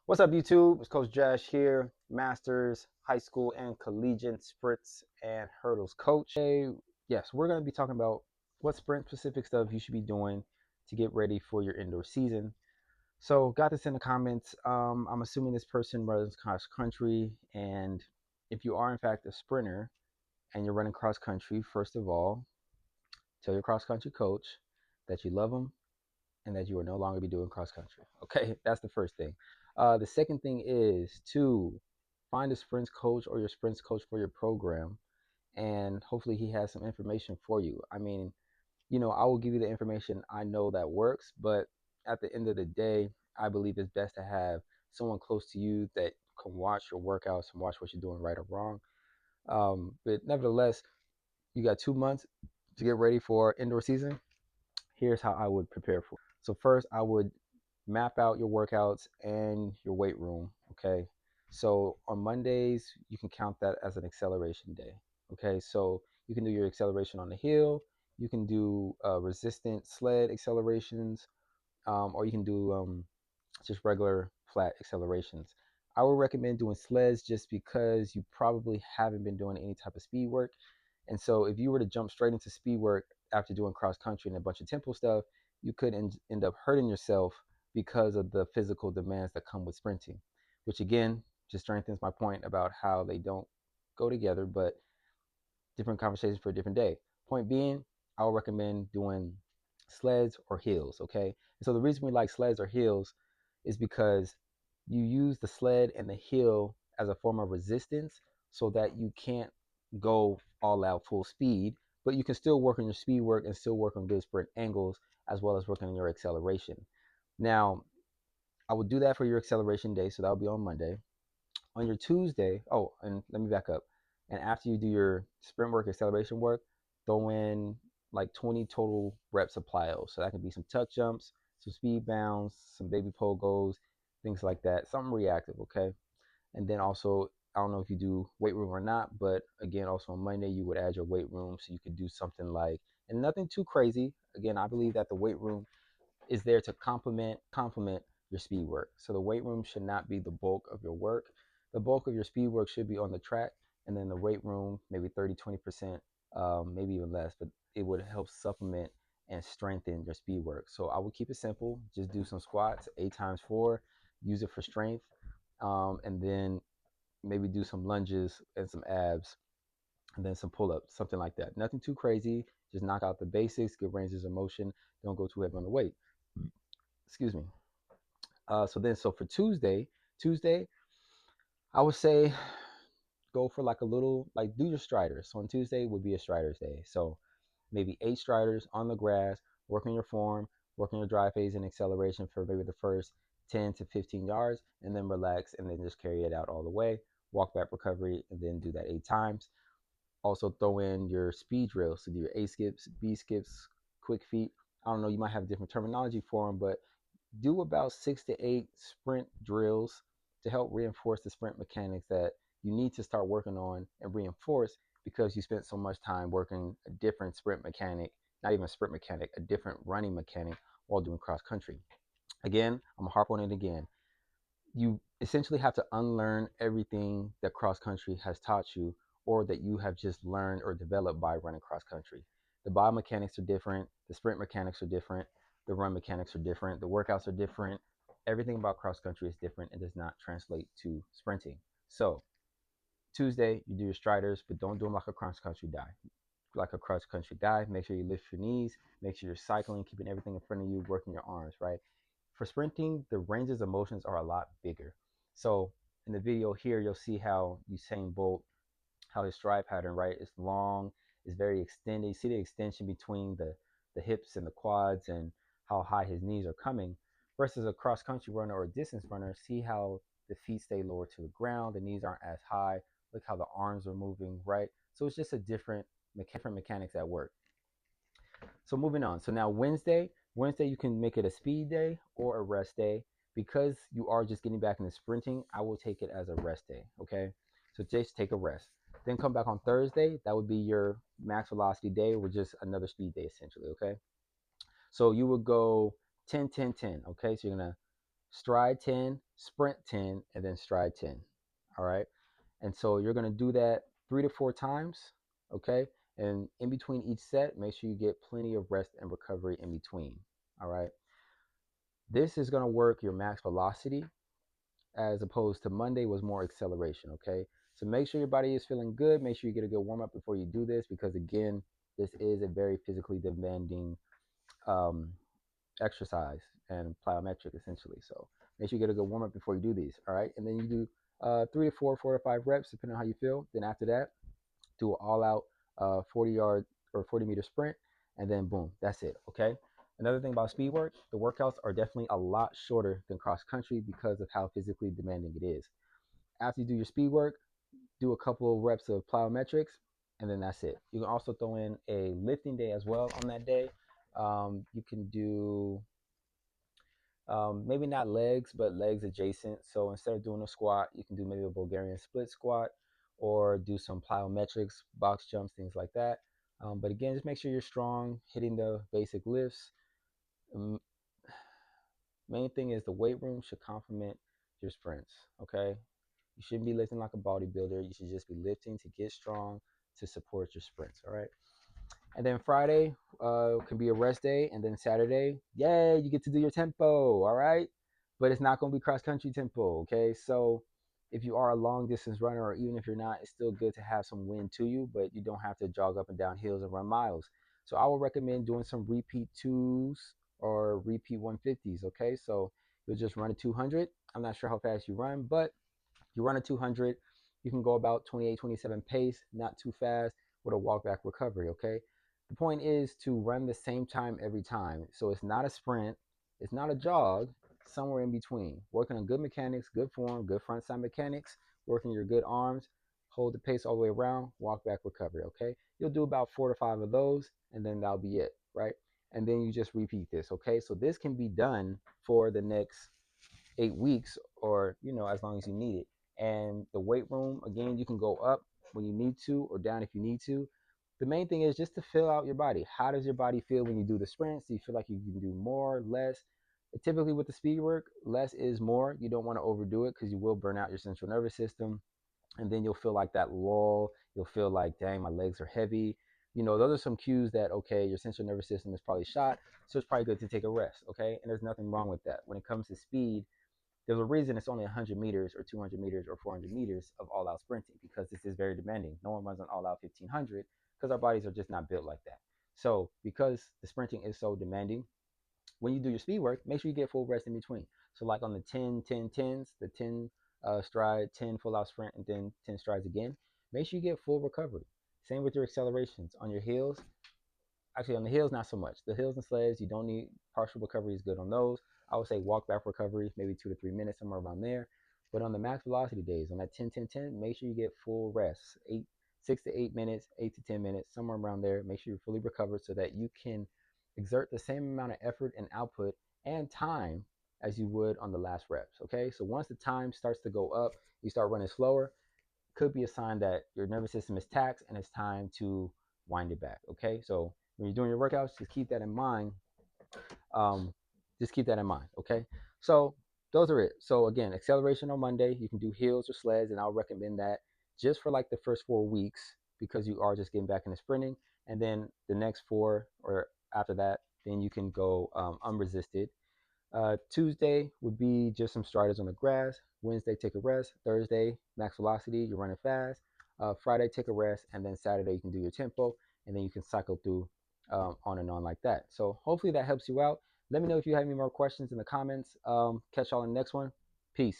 What's up, YouTube? It's Coach Josh here, Masters, High School, and Collegiate Sprints and Hurdles Coach. Hey, yes, we're going to be talking about what sprint specific stuff you should be doing to get ready for your indoor season. So, got this in the comments. I'm assuming this person runs cross country, and if you are in fact a sprinter and you're running cross country, first of all, tell your cross country coach that you love them and that you will no longer be doing cross country. Okay, that's the first thing. The second thing is to find a sprints coach or your sprints coach for your program, and hopefully he has some information for you. I mean, I will give you the information I know that works, but at the end of the day, I believe it's best to have someone close to you that can watch your workouts and watch what you're doing right or wrong. But nevertheless, you got 2 months to get ready for indoor season. Here's how I would prepare for. So first, I would map out your workouts and your weight room. Okay. So on Mondays, you can count that as an acceleration day. Okay. So you can do your acceleration on the hill. You can do resistant sled accelerations, or you can do just regular flat accelerations. I would recommend doing sleds just because you probably haven't been doing any type of speed work. And so if you were to jump straight into speed work after doing cross country and a bunch of tempo stuff, you could end up hurting yourself because of the physical demands that come with sprinting, which again just strengthens my point about how they don't go together, but different conversations for a different day. Point being, I would recommend doing sleds or hills, okay? And so the reason we like sleds or hills is because you use the sled and the hill as a form of resistance so that you can't go all out full speed, but you can still work on your speed work and still work on good sprint angles as well as working on your acceleration. Now, I would do that for your acceleration day, so that'll be on Monday. On your Tuesday, oh, and let me back up. And after you do your sprint work, acceleration work, throw in like 20 total reps of plyo. So that could be some tuck jumps, some speed bounds, some baby pogos, things like that. Something reactive, okay? And then also, I don't know if you do weight room or not, but again, also on Monday, you would add your weight room. So you could do something like, and nothing too crazy. Again, I believe that the weight room is there to complement your speed work. So the weight room should not be the bulk of your work. The bulk of your speed work should be on the track, and then the weight room maybe 30-20%, maybe even less, but it would help supplement and strengthen your speed work. So I would keep it simple. Just do some squats, 8 times 4, use it for strength, and then maybe do some lunges and some abs and then some pull-ups, something like that. Nothing too crazy. Just knock out the basics, get ranges of motion. Don't go too heavy on the weight. Excuse me. So for Tuesday, I would say go for like a little, like do your striders. So on Tuesday would be a striders day. So maybe 8 striders on the grass, work on your form, work on your drive phase and acceleration for maybe the first 10 to 15 yards, and then relax and then just carry it out all the way. Walk back recovery and then do that 8 times. Also throw in your speed drills. So do your A skips, B skips, quick feet. I don't know, you might have different terminology for them, but do about 6 to 8 sprint drills to help reinforce the sprint mechanics that you need to start working on and reinforce because you spent so much time working a different sprint mechanic, not even a sprint mechanic, a different running mechanic while doing cross country. Again, I'm gonna harp on it again. You essentially have to unlearn everything that cross country has taught you or that you have just learned or developed by running cross country. The biomechanics are different, the sprint mechanics are different, the run mechanics are different, the workouts are different. Everything about cross country is different and does not translate to sprinting. So Tuesday, you do your striders, but don't do them like a cross country guy. Like a cross country guy, make sure you lift your knees, make sure you're cycling, keeping everything in front of you, working your arms, right? For sprinting, the ranges of motions are a lot bigger. So in the video here, you'll see how Usain Bolt, how his stride pattern, right, is long, is very extended. You see the extension between the hips and the quads and how high his knees are coming versus a cross country runner or a distance runner. See how the feet stay lower to the ground, the knees aren't as high. Look how the arms are moving, right? So it's just a different mechanics at work. So moving on. So now Wednesday you can make it a speed day or a rest day. Because you are just getting back into sprinting, I will take it as a rest day. Okay. So just take a rest. Then come back on Thursday. That would be your max velocity day or just another speed day essentially. Okay. So you would go 10, 10, 10. Okay. So you're gonna stride 10, sprint 10, and then stride 10. All right. And so you're going to do that 3 to 4 times. Okay. And in between each set, make sure you get plenty of rest and recovery in between. All right. This is going to work your max velocity, as opposed to Monday was more acceleration. Okay. So make sure your body is feeling good. Make sure you get a good warm up before you do this, because again, this is a very physically demanding um, exercise and plyometric essentially. So make sure you get a good warm up before you do these. All right. And then you do 3 to 4, 4 to 5 reps, depending on how you feel. Then after that, do an all out 40-yard or 40-meter sprint. And then boom, that's it. Okay. Another thing about speed work, the workouts are definitely a lot shorter than cross country because of how physically demanding it is. After you do your speed work, do a couple of reps of plyometrics, and then that's it. You can also throw in a lifting day as well on that day. You can do maybe not legs, but legs adjacent. So instead of doing a squat, you can do maybe a Bulgarian split squat, or do some plyometrics, box jumps, things like that. But again, just make sure you're strong, hitting the basic lifts. Main thing is the weight room should complement your sprints. Okay, you shouldn't be lifting like a bodybuilder. You should just be lifting to get strong, to support your sprints. All right. And then Friday can be a rest day. And then Saturday, yay, you get to do your tempo. All right. But it's not going to be cross country tempo. Okay. So if you are a long distance runner, or even if you're not, it's still good to have some wind to you, but you don't have to jog up and down hills and run miles. So I would recommend doing some repeat twos or repeat 150s. Okay. So you'll just run a 200. I'm not sure how fast you run, but you run a 200, you can go about 28, 27 pace, not too fast, with a walk back recovery. Okay. The point is to run the same time every time. So it's not a sprint, it's not a jog, somewhere in between. Working on good mechanics, good form, good front side mechanics, working your good arms, hold the pace all the way around, walk back recovery. Okay. You'll do about 4 to 5 of those, and then that'll be it. Right. And then you just repeat this. Okay. So this can be done for the next 8 weeks, or as long as you need it. And the weight room, again, you can go up when you need to, or down if you need to. The main thing is just to fill out your body. How does your body feel when you do the sprints? Do you feel like you can do more, less? Typically with the speed work, less is more. You don't want to overdo it, because you will burn out your central nervous system, and then you'll feel like that lull. You'll feel like, dang, my legs are heavy. Those are some cues that, okay, your central nervous system is probably shot, so it's probably good to take a rest. Okay. And there's nothing wrong with that. When it comes to speed, there's a reason it's only 100 meters or 200 meters or 400 meters of all out sprinting, because this is very demanding. No one runs an all out 1500, because our bodies are just not built like that. So because the sprinting is so demanding, when you do your speed work, make sure you get full rest in between. So like on the 10, 10, 10s, the 10 stride, 10 full out sprint, and then 10 strides again, make sure you get full recovery. Same with your accelerations. On your heels, actually on the hills, not so much. The hills and sleds, you don't need partial recovery, is good on those. I would say walk back recovery, maybe 2 to 3 minutes, somewhere around there. But on the max velocity days, on that 10, 10, 10, make sure you get full rest. 6 to 8 minutes, 8 to 10 minutes, somewhere around there. Make sure you're fully recovered, so that you can exert the same amount of effort and output and time as you would on the last reps. Okay. So once the time starts to go up, you start running slower, could be a sign that your nervous system is taxed and it's time to wind it back. Okay. So when you're doing your workouts, just keep that in mind. Um, just keep that in mind. Okay. So those are it. So again, acceleration on Monday, you can do hills or sleds, and I'll recommend that just for like the first 4 weeks, because you are just getting back into sprinting. And then the next four, or after that, then you can go unresisted. Tuesday would be just some striders on the grass. Wednesday, take a rest. Thursday, max velocity, you're running fast. Friday, take a rest. And then Saturday, you can do your tempo. And then you can cycle through on and on like that. So hopefully that helps you out. Let me know if you have any more questions in the comments. Catch y'all in the next one. Peace.